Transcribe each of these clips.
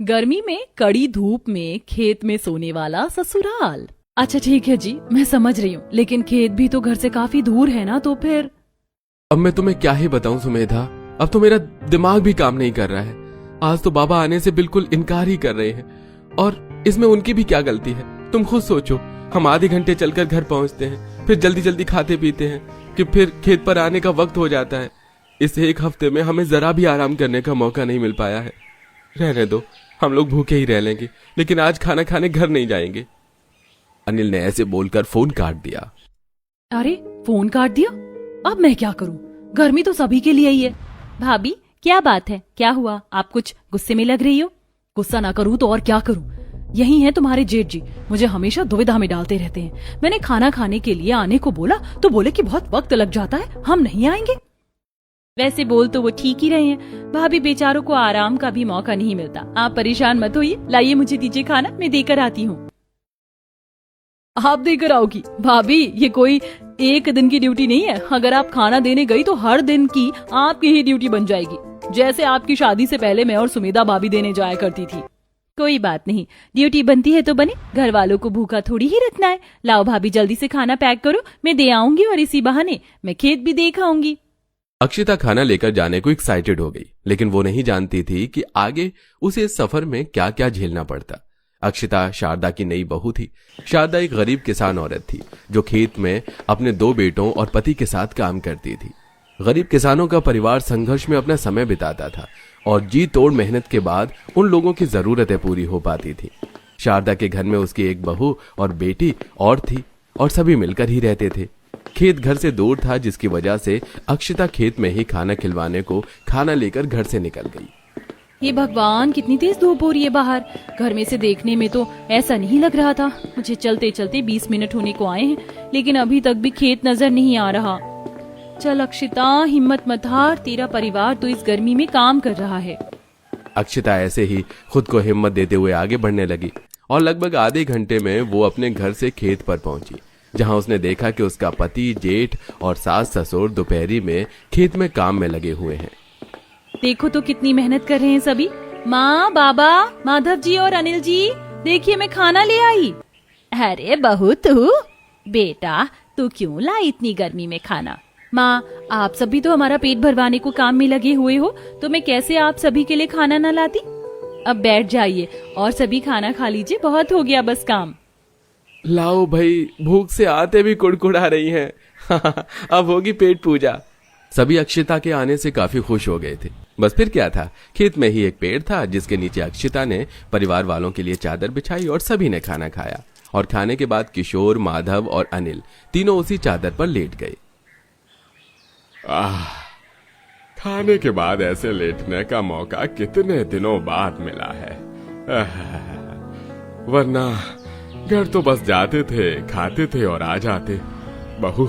गर्मी में कड़ी धूप में खेत में सोने वाला ससुराल। अच्छा ठीक है जी, मैं समझ रही हूँ, लेकिन खेत भी तो घर से काफी दूर है ना, तो फिर। अब मैं तुम्हें क्या ही बताऊं सुमेधा, अब तो मेरा दिमाग भी काम नहीं कर रहा है। आज तो बाबा आने से बिल्कुल इनकार ही कर रहे हैं, और इसमें उनकी भी क्या गलती है। तुम खुद सोचो, हम आधे घंटे चलकर घर पहुंचते हैं, फिर जल्दी जल्दी खाते पीते हैं कि फिर खेत पर आने का वक्त हो जाता है। इस एक हफ्ते में हमें जरा भी आराम करने का मौका नहीं मिल पाया है। रहने दो, हम लोग भूखे ही रह लेंगे, लेकिन आज खाना खाने घर नहीं जाएंगे। अनिल ने ऐसे बोलकर फोन काट दिया। अरे फोन काट दिया, अब मैं क्या करूँ? गर्मी तो सभी के लिए ही है। भाभी क्या बात है, क्या हुआ? आप कुछ गुस्से में लग रही हो। गुस्सा ना करूँ तो और क्या करूँ? यही है तुम्हारे जेठ जी, मुझे हमेशा दुविधा में डालते रहते हैं। मैंने खाना खाने के लिए आने को बोला तो बोले कि बहुत वक्त लग जाता है, हम नहीं आएंगे। वैसे बोल तो वो ठीक ही रहे हैं, भाभी बेचारों को आराम का भी मौका नहीं मिलता। आप परेशान मत होइए, लाइए मुझे दीजिए खाना, मैं देकर आती हूँ। आप देकर आओगी? भाभी ये कोई एक दिन की ड्यूटी नहीं है। अगर आप खाना देने गई तो हर दिन की आपकी ही ड्यूटी बन जाएगी, जैसे आपकी शादी से पहले मैं और सुमेधा भाभी देने जाया करती थी। कोई बात नहीं, ड्यूटी बनती है तो बने, घर वालों को भूखा थोड़ी ही रखना है। लाओ भाभी जल्दी से खाना पैक करो, मैं दे आऊंगी और इसी बहाने मैं खेत भी देख आऊंगी। अक्षिता खाना लेकर जाने को एक्साइटेड हो गई, लेकिन वो नहीं जानती थी कि आगे उसे इस सफर में क्या क्या झेलना पड़ता। अक्षिता शारदा की नई बहू थी। शारदा एक गरीब किसान औरत थी जो खेत में अपने 2 बेटों और पति के साथ काम करती थी। गरीब किसानों का परिवार संघर्ष में अपना समय बिताता था और जी तोड़ मेहनत के बाद उन लोगों की जरूरतें पूरी हो पाती थी। शारदा के घर में उसकी एक बहू और बेटी और थी, और सभी मिलकर ही रहते थे। खेत घर से दूर था, जिसकी वजह से अक्षिता खेत में ही खाना खिलवाने को खाना लेकर घर से निकल गई। हे भगवान, कितनी तेज धूप हो रही है बाहर। घर में से देखने में तो ऐसा नहीं लग रहा था। मुझे चलते चलते 20 मिनट होने को आए हैं, लेकिन अभी तक भी खेत नजर नहीं आ रहा। चल अक्षिता, हिम्मत मत हार, तेरा परिवार तो इस गर्मी में काम कर रहा है। अक्षिता ऐसे ही खुद को हिम्मत देते हुए आगे बढ़ने लगी, और लगभग आधे घंटे में वो अपने घर से खेत पर पहुंची, जहां उसने देखा कि उसका पति, जेठ और सास ससुर दोपहरी में खेत में काम में लगे हुए हैं। देखो तो कितनी मेहनत कर रहे हैं सभी। माँ, बाबा, माधव जी और अनिल जी, देखिए मैं खाना ले आई। अरे बहू तू, बेटा तू क्यों लाई इतनी गर्मी में खाना? माँ, आप सभी तो हमारा पेट भरवाने को काम में लगे हुए हो, तो मैं कैसे आप सभी के लिए खाना न लाती? अब बैठ जाइए और सभी खाना खा लीजिए, बहुत हो गया बस काम। लाओ भाई, भूख से आते भी कुड़कुड़ा रही हैं। अब होगी पेट पूजा। सभी अक्षिता के आने से काफी खुश हो गए थे। बस फिर क्या था, खेत में ही एक पेड़ था जिसके नीचे अक्षिता ने परिवार वालों के लिए चादर बिछाई और सभी ने खाना खाया। और खाने के बाद किशोर, माधव और अनिल तीनों उसी चादर पर लेट गए। खाने के बाद ऐसे लेटने का मौका कितने दिनों बाद मिला है। वरना घर तो बस जाते थे, खाते थे और आ जाते। बहू,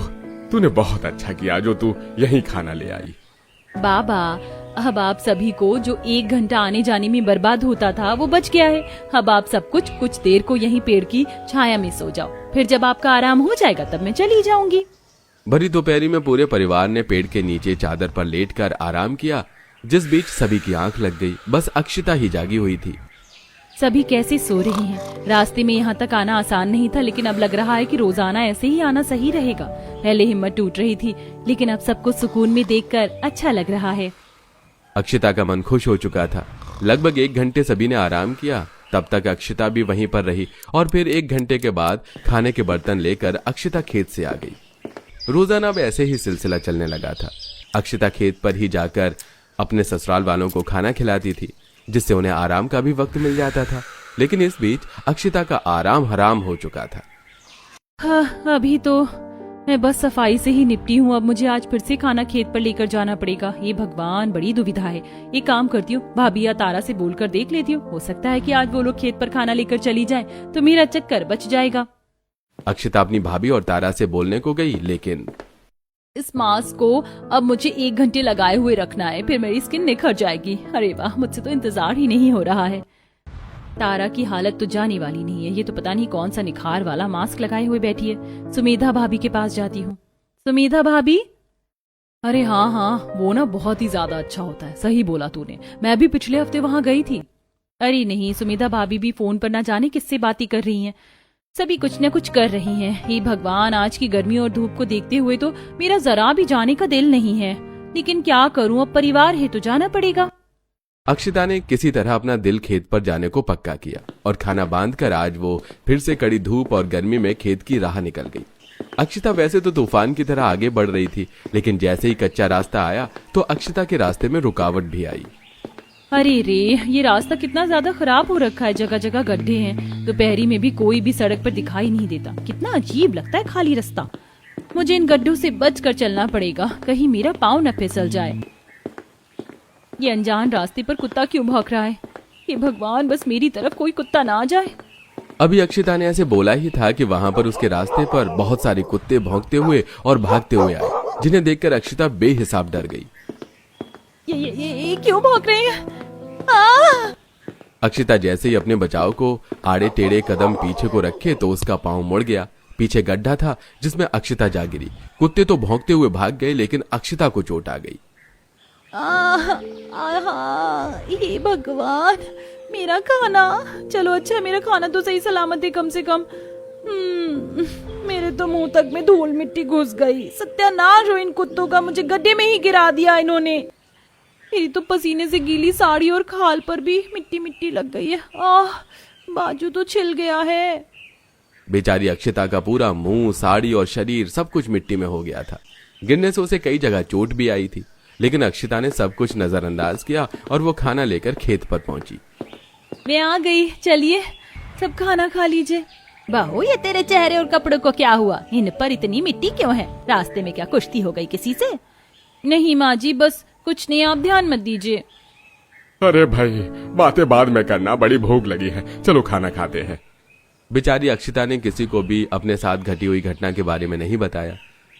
तूने बहुत अच्छा किया जो तू यहीं खाना ले आई। बाबा, अब आप सभी को जो 1 घंटा आने जाने में बर्बाद होता था वो बच गया है। अब आप सब कुछ देर को यहीं पेड़ की छाया में सो जाओ, फिर जब आपका आराम हो जाएगा तब मैं चली जाऊंगी। भरी दोपहरी में पूरे परिवार ने पेड़ के नीचे चादर पर लेटकर आराम किया, जिस बीच सभी की आंख लग गई। बस अक्षिता ही जागी हुई थी। सभी कैसे सो रही हैं? रास्ते में यहाँ तक आना आसान नहीं था, लेकिन अब लग रहा है कि रोजाना ऐसे ही आना सही रहेगा। पहले हिम्मत टूट रही थी, लेकिन अब सबको सुकून में देखकर अच्छा लग रहा है। अक्षिता का मन खुश हो चुका था। लगभग 1 घंटे सभी ने आराम किया। तब तक अक्षिता भी वहीं पर रही, और फिर 1 घंटे के बाद खाने के बर्तन लेकर अक्षिता खेत से आ गई। रोजाना अब ऐसे ही सिलसिला चलने लगा था। अक्षिता खेत पर ही जाकर अपने ससुराल वालों को खाना खिलाती थी, जिससे उन्हें आराम का भी वक्त मिल जाता था। लेकिन इस बीच अक्षिता का आराम हराम हो चुका था। अभी तो मैं बस सफाई से ही निपटी हूँ, अब मुझे आज फिर से खाना खेत पर लेकर जाना पड़ेगा। ये भगवान, बड़ी दुविधा है। एक काम करती हूँ, भाभी या तारा से बोलकर देख लेती हूँ, हो सकता है कि आज वो लोग खेत पर खाना लेकर चली जाए तो मेरा चक्कर बच जाएगा। अक्षिता अपनी भाभी और तारा से बोलने को गई, लेकिन इस मास्क को अब मुझे 1 घंटे लगाए हुए रखना है, फिर मेरी स्किन निखर जाएगी। अरे वाह, मुझसे तो इंतजार ही नहीं हो रहा है। तारा की हालत तो जाने वाली नहीं है, ये तो पता नहीं कौन सा निखार वाला मास्क लगाए हुए बैठी है। सुमेधा भाभी के पास जाती हूँ। सुमेधा भाभी? अरे हाँ, वो ना बहुत ही ज्यादा अच्छा होता है। सही बोला तूने, मैं भी पिछले हफ्ते वहाँ गई थी। अरे नहीं, सुमेधा भाभी भी फोन पर ना जाने किससे बातें कर रही हैं। सभी कुछ न कुछ कर रही हैं। हे भगवान, आज की गर्मी और धूप को देखते हुए तो मेरा जरा भी जाने का दिल नहीं है, लेकिन क्या करूं, अब परिवार है तो जाना पड़ेगा। अक्षिता ने किसी तरह अपना दिल खेत पर जाने को पक्का किया और खाना बांधकर आज वो फिर से कड़ी धूप और गर्मी में खेत की राह निकल गई। अक्षिता वैसे तो तूफान की तरह आगे बढ़ रही थी, लेकिन जैसे ही कच्चा रास्ता आया तो अक्षिता के रास्ते में रुकावट भी आई। अरे रे, ये रास्ता कितना ज्यादा खराब हो रखा है, जगह जगह गड्ढे हैं। दोपहरी में भी कोई भी सड़क पर दिखाई नहीं देता। कितना अजीब लगता है खाली रास्ता। मुझे इन गड्ढों से बचकर चलना पड़ेगा, कहीं मेरा पाँव न फिसल जाए। ये अनजान रास्ते पर कुत्ता क्यों भौंक रहा है? हे भगवान, बस मेरी तरफ कोई कुत्ता ना आ जाए। अभी अक्षिता ने ऐसे बोला ही था कि वहां पर उसके रास्ते पर बहुत सारे कुत्ते भौंकते हुए और भागते हुए आए, जिन्हें देखकर अक्षिता बेहिसाब डर गई। ये क्यों भौंक रहे हैं? अक्षिता जैसे ही अपने बचाव को आड़े टेढ़े कदम पीछे को रखे तो उसका पांव मुड़ गया। पीछे गड्ढा था जिसमें अक्षिता जा गिरी। कुत्ते तो भौंकते हुए भाग गए, लेकिन अक्षिता को चोट आ गई। हे भगवान, मेरा खाना। चलो अच्छा, मेरा खाना तो सही सलामत है कम से कम। मेरे तो मुंह तक में धूल मिट्टी घुस गई। सत्यानाश हो इन कुत्तों का, मुझे गड्ढे में ही गिरा दिया इन्होंने। मेरी तो पसीने से गीली साड़ी और खाल पर भी मिट्टी मिट्टी लग गई है। बाजू तो छिल गया है। बेचारी अक्षिता का पूरा मुंह, साड़ी और शरीर सब कुछ मिट्टी में हो गया था। गिरने से उसे कई जगह चोट भी आई थी, लेकिन अक्षिता ने सब कुछ नजरअंदाज किया और वो खाना लेकर खेत पर पहुंची। मैं आ गई, चलिए सब खाना खा लीजिए। बहू, ये तेरे चेहरे और कपड़ों को क्या हुआ? इन पर इतनी मिट्टी क्यों है? रास्ते में क्या कुश्ती हो गई किसी से? नहीं माँ जी, बस कुछ नहीं, आप ध्यान मत दीजिए। अरे भाई, बातें बाद में करना, बड़ी भूख लगी है, चलो खाना खाते हैं। बेचारी अक्षिता ने किसी को भी अपने साथ घटी हुई घटना के बारे में नहीं बताया।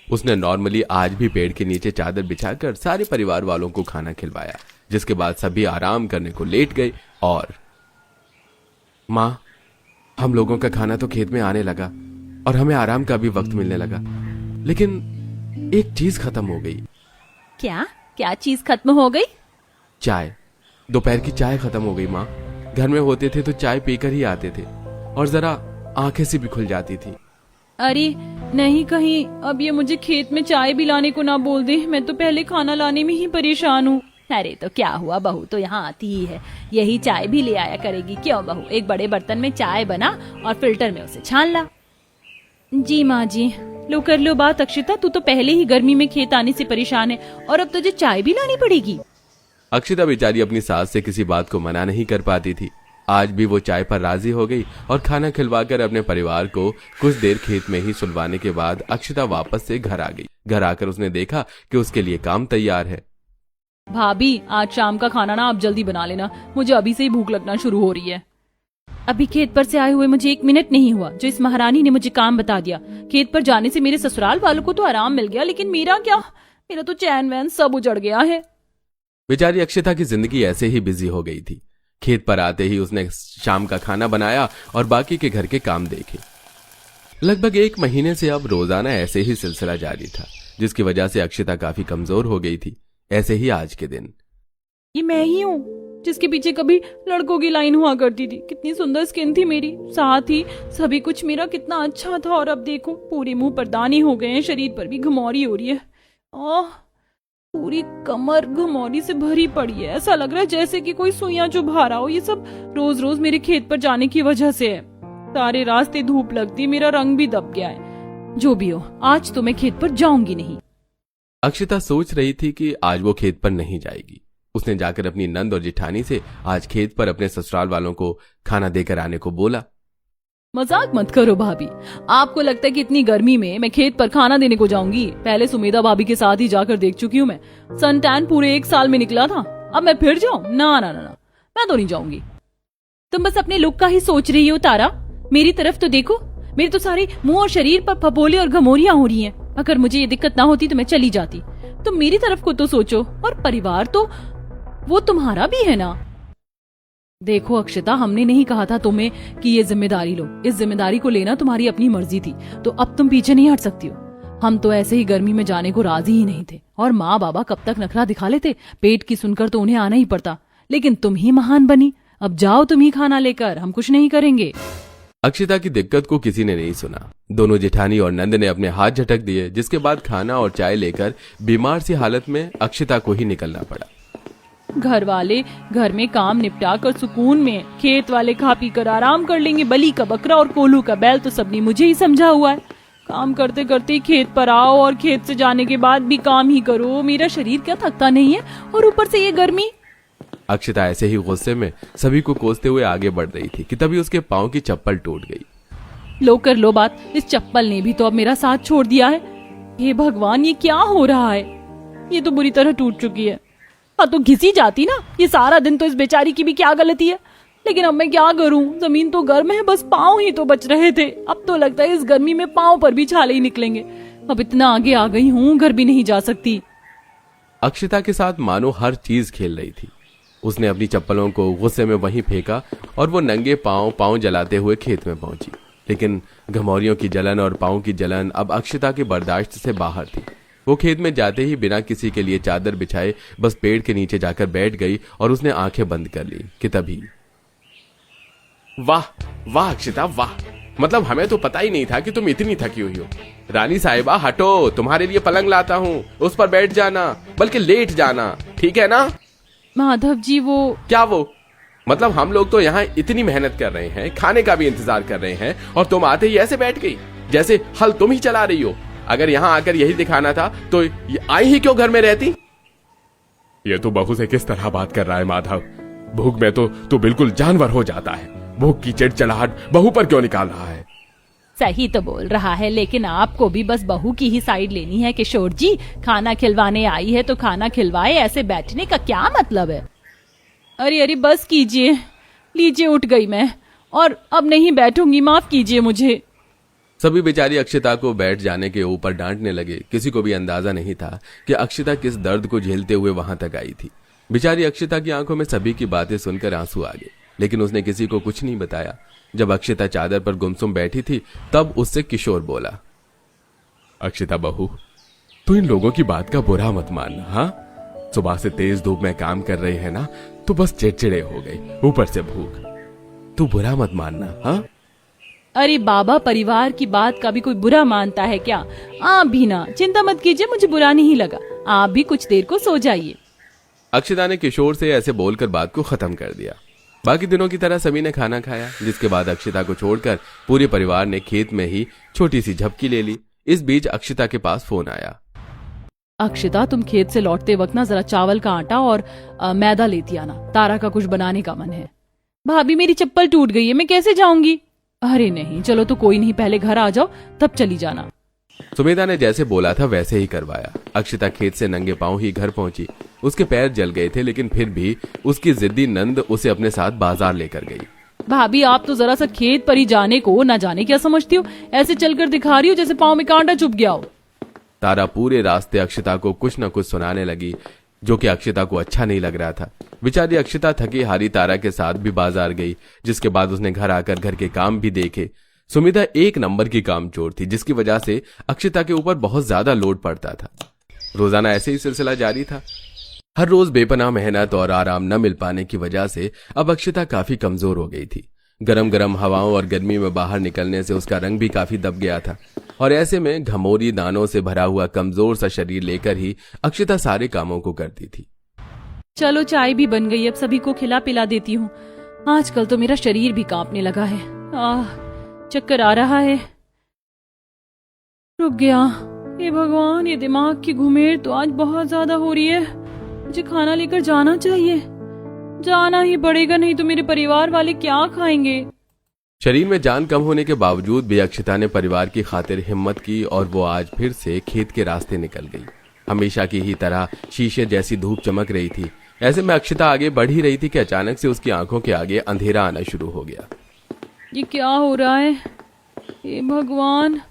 उसने नॉर्मली आज भी पेड़ के नीचे चादर बिछाकर सारे परिवार वालों को खाना खिलवाया, जिसके बाद सभी आराम करने को लेट गए। और माँ, हम लोगों का खाना तो खेत में आने लगा और हमें आराम का भी वक्त मिलने लगा, लेकिन एक चीज खत्म हो गई। क्या चीज खत्म हो गई? चाय। दोपहर की चाय खत्म हो गई माँ। घर में होते थे तो चाय पीकर ही आते थे और जरा आंखें से भी खुल जाती थी। अरे नहीं, कहीं अब ये मुझे खेत में चाय भी लाने को ना बोल दे। मैं तो पहले खाना लाने में ही परेशान हूँ। अरे तो क्या हुआ, बहू तो यहाँ आती ही है, यही चाय भी ले आया करेगी। क्यों बहू, एक बड़े बर्तन में चाय बना और फिल्टर में उसे छान ला। जी माँ जी। लो कर लो बात। अक्षिता, तू तो पहले ही गर्मी में खेत आने से परेशान है और अब तुझे चाय भी लानी पड़ेगी। अक्षिता बेचारी अपनी सास से किसी बात को मना नहीं कर पाती थी। आज भी वो चाय पर राजी हो गई और खाना खिलवाकर अपने परिवार को कुछ देर खेत में ही सुलवाने के बाद अक्षिता वापस से घर आ गई। घर आकर उसने देखा कि उसके लिए काम तैयार है। भाभी, आज शाम का खाना ना आप जल्दी बना लेना, मुझे अभी से ही भूख लगना शुरू हो रही है। अभी खेत पर से आए हुए मुझे 1 मिनट नहीं हुआ, जो इस महारानी ने मुझे काम बता दिया। खेत पर जाने से मेरे ससुराल वालों को तो आराम मिल गया, लेकिन मेरा क्या? मेरा तो चैन वैन सब उजड़ गया है। बेचारी अक्षिता की जिंदगी ऐसे ही बिजी हो गई थी। खेत पर आते ही उसने शाम का खाना बनाया और बाकी के घर के काम देखे। लगभग 1 महीने से अब रोजाना ऐसे ही सिलसिला जारी था, जिसकी वजह से अक्षिता काफी कमजोर हो गई थी। ऐसे ही आज के दिन। ये मैं ही हूँ जिसके पीछे कभी लड़कों की लाइन हुआ करती थी। कितनी सुंदर स्किन थी मेरी, साथ ही सभी कुछ मेरा कितना अच्छा था, और अब देखो पूरे मुंह पर दाने हो गए हैं, शरीर पर भी घमौरी हो रही है। पूरी कमर घमौरी से भरी पड़ी है। ऐसा लग रहा है जैसे कि कोई सुइयां चुभा रहा हो। ये सब रोज रोज मेरे खेत पर जाने की वजह से है। सारे रास्ते धूप लगती, मेरा रंग भी दब गया है। जो भी हो, आज तो मैं खेत पर जाऊंगी नहीं। अक्षिता सोच रही थी कि आज वो खेत पर नहीं जाएगी। उसने जाकर अपनी नंद और जेठानी से आज खेत पर अपने ससुराल वालों को खाना देकर आने को बोला। मजाक मत करो भाभी, आपको लगता है कि इतनी गर्मी में मैं खेत पर खाना देने को जाऊंगी? पहले सुमेधा भाभी के साथ ही जाकर देख चुकी हूँ मैं। सन टैन पूरे 1 साल में निकला था, अब मैं फिर जाऊं? ना ना ना ना, मैं तो नहीं जाऊंगी। तुम बस अपने लुक का ही सोच रही हो तारा, मेरी तरफ तो देखो। मेरे तो सारे मुंह और शरीर पर फपोले और घमोरियां हो रही हैं। अगर मुझे ये दिक्कत ना होती तो मैं चली जाती। तुम मेरी तरफ को तो सोचो, और परिवार तो वो तुम्हारा भी है ना। देखो अक्षिता, हमने नहीं कहा था तुम्हें कि ये जिम्मेदारी लो। इस जिम्मेदारी को लेना तुम्हारी अपनी मर्जी थी, तो अब तुम पीछे नहीं हट सकती हो। हम तो ऐसे ही गर्मी में जाने को राजी ही नहीं थे, और माँ बाबा कब तक नखरा दिखा लेते। पेट की सुनकर तो उन्हें आना ही पड़ता, लेकिन तुम ही महान बनी। अब जाओ तुम ही खाना लेकर, हम कुछ नहीं करेंगे। अक्षिता की दिक्कत को किसी ने नहीं सुना। दोनों जेठानी और नंद ने अपने हाथ झटक दिए, जिसके बाद खाना और चाय लेकर बीमार सी हालत में अक्षिता को ही निकलना पड़ा। घर वाले घर में काम निपटा कर सुकून में, खेत वाले खा पी कर आराम कर लेंगे। बली का बकरा और कोल्हू का बैल तो सबने मुझे ही समझा हुआ है। काम करते करते ही खेत पर आओ और खेत से जाने के बाद भी काम ही करो। मेरा शरीर क्या थकता नहीं है, और ऊपर से ये गर्मी। अक्षिता ऐसे ही गुस्से में सभी को कोसते हुए आगे बढ़ रही थी कि तभी उसके पांव की चप्पल टूट गई। लो कर लो बात, इस चप्पल ने भी तो अब मेरा साथ छोड़ दिया है। हे भगवान, ये क्या हो रहा है? ये तो बुरी तरह टूट चुकी है। हाँ तो घिसी जाती ना, ये सारा दिन तो इस बेचारी की भी क्या गलती है। लेकिन अब मैं क्या करूं, जमीन तो गर्म है, बस पाँव ही तो बच रहे थे। अब तो लगता है इस गर्मी में पाँव पर भी छाले ही निकलेंगे। अब इतना आगे आ गई हूँ, घर भी नहीं जा सकती। अक्षिता के साथ मानो हर चीज खेल रही थी। उसने अपनी चप्पलों को गुस्से में वहीं फेंका और वो नंगे पाँव जलाते हुए खेत में पहुंची। लेकिन घमौरियों की जलन और पाँव की जलन अब अक्षिता के बर्दाश्त से बाहर थी। वो खेत में जाते ही बिना किसी के लिए चादर बिछाए बस पेड़ के नीचे जाकर बैठ गई और उसने आंखें बंद कर ली कि तभी वाह वाह अक्षिता वाह, मतलब हमें तो पता ही नहीं था कि तुम इतनी थकी हुई हो। रानी साहिबा हटो, तुम्हारे लिए पलंग लाता हूँ, उस पर बैठ जाना, बल्कि लेट जाना, ठीक है ना? माधव जी वो क्या वो? मतलब हम लोग तो यहाँ इतनी मेहनत कर रहे हैं, खाने का भी इंतजार कर रहे हैं, और तुम आते ही ऐसे बैठ गई जैसे हल तुम ही चला रही हो। अगर यहाँ आकर यही दिखाना था तो आई ही क्यों घर में रहती? ये तो बहू से किस तरह बात कर रहा है माधव? भूख में तो तू बिल्कुल जानवर हो जाता है। भूख की चिड़चिड़ाहट बहू पर क्यों निकाल रहा है? सही तो बोल रहा है, लेकिन आपको भी बस बहू की ही साइड लेनी है। किशोर जी, खाना खिलवाने आई है तो खाना खिलवाए, ऐसे बैठने का क्या मतलब है? अरे अरे बस कीजिए, लीजिए उठ गई मैं, और अब नहीं बैठूंगी, माफ कीजिए मुझे। सभी बेचारी अक्षिता को बैठ जाने के ऊपर डांटने लगे। किसी को भी अंदाजा नहीं था कि अक्षिता किस दर्द को झेलते हुए वहां तक आई थी। बेचारी अक्षिता की आंखों में सभी की बातें सुनकर आंसू आ गए, लेकिन उसने किसी को कुछ नहीं बताया। जब अक्षिता चादर पर गुमसुम बैठी थी तब उससे किशोर बोला, अक्षिता बहू, तू इन लोगों की बात का बुरा मत मानना। हाँ, सुबह से तेज धूप में काम कर रहे हैं ना, तो बस चिड़चिड़े हो गई, ऊपर से भूख। तू बुरा मत मानना। हाँ अरे बाबा, परिवार की बात का भी कोई बुरा मानता है क्या? आप भी ना, चिंता मत कीजिए, मुझे बुरा नहीं लगा। आप भी कुछ देर को सो जाइए। अक्षिता ने किशोर से ऐसे बोलकर बात को खत्म कर दिया। बाकी दिनों की तरह सभी ने खाना खाया, जिसके बाद अक्षिता को छोड़कर पूरे परिवार ने खेत में ही छोटी सी झपकी ले ली। इस बीच अक्षिता के पास फोन आया। अक्षिता, तुम खेत से लौटते वक्त ना जरा चावल का आटा और मैदा लेती आना, तारा का कुछ बनाने का मन है। भाभी, मेरी चप्पल टूट गई है, मैं कैसे जाऊंगी? अरे नहीं, चलो तो कोई नहीं, पहले घर आ जाओ तब चली जाना। सुमेधा ने जैसे बोला था वैसे ही करवाया। अक्षिता खेत से नंगे पांव ही घर पहुंची। उसके पैर जल गए थे, लेकिन फिर भी उसकी जिद्दी नंद उसे अपने साथ बाजार लेकर गई। भाभी, आप तो जरा सा खेत पर ही जाने को ना जाने क्या समझती हो? ऐसे चलकर दिखा रही हो जैसे पाँव में कांटा चुभ गया हो। तारा पूरे रास्ते अक्षिता को कुछ न कुछ सुनाने लगी, जो कि अक्षिता को अच्छा नहीं लग रहा था। बेचारी अक्षिता थकी हारी तारा के साथ भी बाजार गई, जिसके बाद उसने घर आकर घर के काम भी देखे। सुमिता एक नंबर की कामचोर थी, जिसकी वजह से अक्षिता के ऊपर बहुत ज्यादा लोड पड़ता था। रोजाना ऐसे ही सिलसिला जारी था। हर रोज बेपनाह मेहनत और आराम न मिल पाने की वजह से अब अक्षिता काफी कमजोर हो गई थी। गरम गरम हवाओं और गर्मी में बाहर निकलने से उसका रंग भी काफी दब गया था, और ऐसे में घमौरी दानों से भरा हुआ कमजोर सा शरीर लेकर ही अक्षिता सारे कामों को करती थी। चलो चाय भी बन गई, अब सभी को खिला पिला देती हूँ। आजकल तो मेरा शरीर भी कांपने लगा है। चक्कर आ रहा है। रुक गया। हे भगवान, ये दिमाग की घुमेर तो आज बहुत ज्यादा हो रही है। मुझे खाना लेकर जाना चाहिए, जाना ही पड़ेगा, नहीं तो मेरे परिवार वाले क्या खाएंगे। शरीर में जान कम होने के बावजूद भी अक्षिता ने परिवार की खातिर हिम्मत की और वो आज फिर से खेत के रास्ते निकल गई। हमेशा की ही तरह शीशे जैसी धूप चमक रही थी। ऐसे में अक्षिता आगे बढ़ ही रही थी कि अचानक से उसकी आंखों के आगे अंधेरा आना शुरू हो गया। ये क्या हो रहा है? हे भगवान।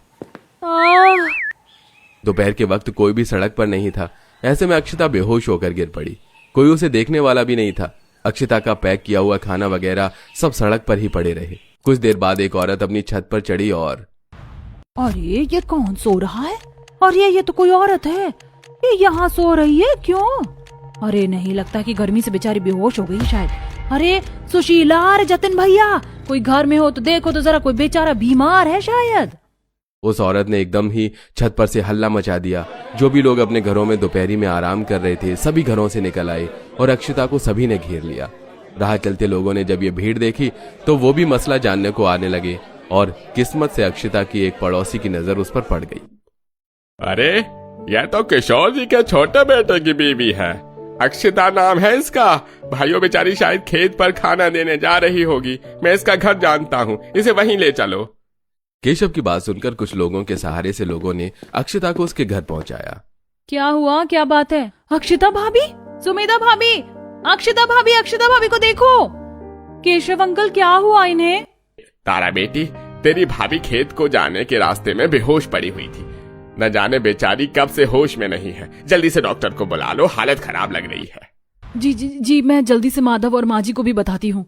दोपहर के वक्त कोई भी सड़क पर नहीं था। ऐसे में अक्षिता बेहोश होकर गिर पड़ी। कोई उसे देखने वाला भी नहीं था। अक्षिता का पैक किया हुआ खाना वगैरह सब सड़क पर ही पड़े रहे। कुछ देर बाद एक औरत अपनी छत पर चढ़ी और अरे ये कौन सो रहा है? और ये तो कोई औरत है, ये यहाँ सो रही है क्यों? अरे नहीं, लगता कि गर्मी से बेचारी बेहोश हो गई शायद। अरे सुशीला, अरे जतिन भैया, कोई घर में हो तो देखो तो जरा, कोई बेचारा बीमार है शायद। उस औरत ने एकदम ही छत पर से हल्ला मचा दिया। जो भी लोग अपने घरों में दोपहरी में आराम कर रहे थे सभी घरों से निकल आए और अक्षता को सभी ने घेर लिया। राह चलते लोगों ने जब ये भीड़ देखी तो वो भी मसला जानने को आने लगे और किस्मत से अक्षता की एक पड़ोसी की नजर उस पर पड़ गई। अरे यह तो किशोर जी के छोटे बेटे की बीवी है, अक्षता नाम है इसका। भाइयों बेचारी शायद खेत पर खाना देने जा रही होगी, मैं इसका घर जानता हूँ, इसे वहीं ले चलो। केशव की बात सुनकर कुछ लोगों के सहारे से लोगों ने अक्षता को उसके घर पहुंचाया। क्या हुआ, क्या बात है? अक्षता भाभी, सुमेधा भाभी, अक्षता भाभी को देखो। केशव अंकल, क्या हुआ इन्हें? तारा बेटी, तेरी भाभी खेत को जाने के रास्ते में बेहोश पड़ी हुई थी। न जाने बेचारी कब से होश में नहीं है, जल्दी से डॉक्टर को बुला लो, हालत खराब लग रही है। जी, मैं जल्दी से माधव और माँ जी को भी बताती हूँ।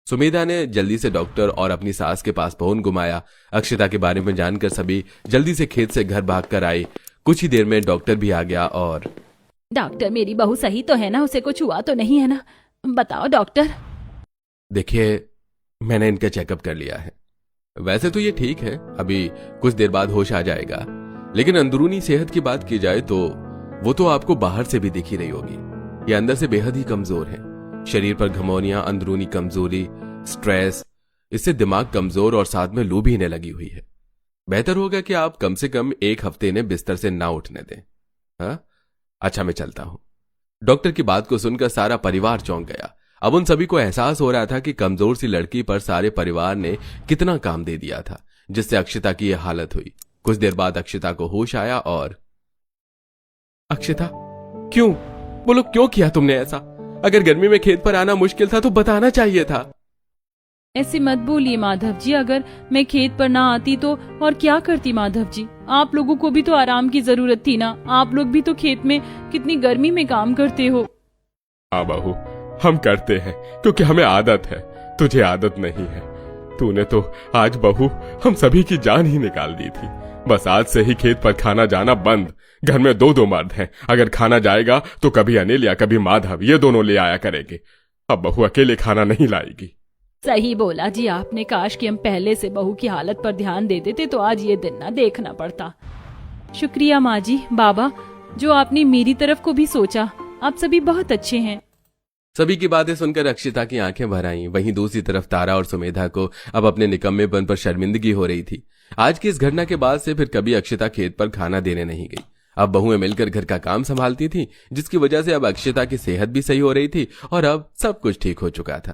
सुमेधा ने जल्दी से डॉक्टर और अपनी सास के पास फोन घुमाया। अक्षता के बारे में जानकर सभी जल्दी से खेत से घर भागकर आए। कुछ ही देर में डॉक्टर भी आ गया और डॉक्टर, मेरी बहू सही तो है ना? उसे कुछ हुआ तो नहीं है ना? बताओ डॉक्टर। देखिए, मैंने इनका चेकअप कर लिया है। वैसे तो ये ठीक है, अभी कुछ देर बाद होश आ जाएगा, लेकिन अंदरूनी सेहत की बात की जाए तो वो तो आपको बाहर से भी दिख ही रही होगी। ये अंदर से बेहद ही कमजोर है। शरीर पर घमौनियां, अंदरूनी कमजोरी, स्ट्रेस, इससे दिमाग कमजोर और साथ में लू भी इन्हें लगी हुई है। बेहतर होगा कि आप कम से कम 1 हफ्ते इन्हें बिस्तर से ना उठने दें। हाँ, अच्छा मैं चलता हूं। डॉक्टर की बात को सुनकर सारा परिवार चौंक गया। अब उन सभी को एहसास हो रहा था कि कमजोर सी लड़की पर सारे परिवार ने कितना काम दे दिया था, जिससे अक्षता की यह हालत हुई। कुछ देर बाद अक्षता को होश आया और अक्षता, क्यों बोलो, क्यों किया तुमने ऐसा? अगर गर्मी में खेत पर आना मुश्किल था तो बताना चाहिए था। ऐसे मत बोलिए माधव जी, अगर मैं खेत पर ना आती तो और क्या करती माधव जी? आप लोगों को भी तो आराम की जरूरत थी ना। आप लोग भी तो खेत में कितनी गर्मी में काम करते हो। हाँ बहू, हम करते हैं क्योंकि हमें आदत है, तुझे आदत नहीं है। तूने तो आज बहू हम सभी की जान ही निकाल दी थी। बस आज से ही खेत पर खाना जाना बंद। घर में 2 मर्द हैं, अगर खाना जाएगा तो कभी अनिल या कभी माधव, ये दोनों ले आया करेंगे। अब बहू अकेले खाना नहीं लाएगी। सही बोला जी आपने। काश कि हम पहले से बहू की हालत पर ध्यान दे देते तो आज ये दिन ना देखना पड़ता। शुक्रिया माँ जी, बाबा, जो आपने मेरी तरफ को भी सोचा। आप सभी बहुत अच्छे हैं। सभी की बातें सुनकर अक्षता की आंखें भर आईं। वहीं दूसरी तरफ तारा और सुमेधा को अब अपने निकम्मेपन पर शर्मिंदगी हो रही थी। आज की इस घटना के बाद से फिर कभी अक्षता खेत पर खाना देने नहीं गई। अब बहुएं मिलकर घर का काम संभालती थी, जिसकी वजह से अब अक्षता की सेहत भी सही हो रही थी और अब सब कुछ ठीक हो चुका था।